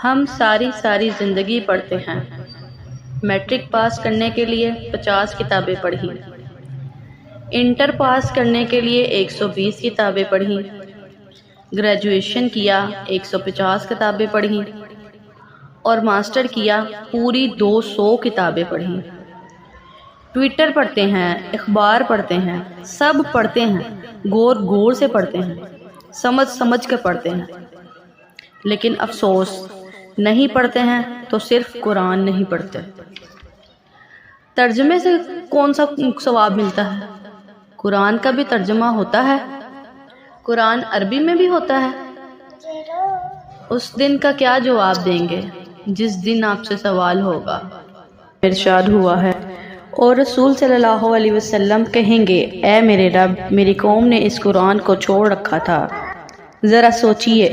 ہم ساری زندگی پڑھتے ہیں۔ میٹرک پاس کرنے کے لیے 50 کتابیں پڑھی، انٹر پاس کرنے کے لیے 120 کتابیں پڑھی، گریجویشن کیا 150 کتابیں پڑھی اور ماسٹر کیا پوری 200 کتابیں پڑھی۔ ٹویٹر پڑھتے ہیں، اخبار پڑھتے ہیں، سب پڑھتے ہیں، غور سے پڑھتے ہیں، سمجھ کے پڑھتے ہیں، لیکن افسوس نہیں پڑھتے ہیں تو صرف قرآن نہیں پڑھتے۔ ترجمے سے کون سا ثواب ملتا ہے؟ قرآن کا بھی ترجمہ ہوتا ہے، قرآن عربی میں بھی ہوتا ہے۔ اس دن کا کیا جواب دیں گے جس دن آپ سے سوال ہوگا؟ ارشاد ہوا ہے اور رسول صلی اللہ علیہ وسلم کہیں گے، اے میرے رب، میری قوم نے اس قرآن کو چھوڑ رکھا تھا، ذرا سوچئے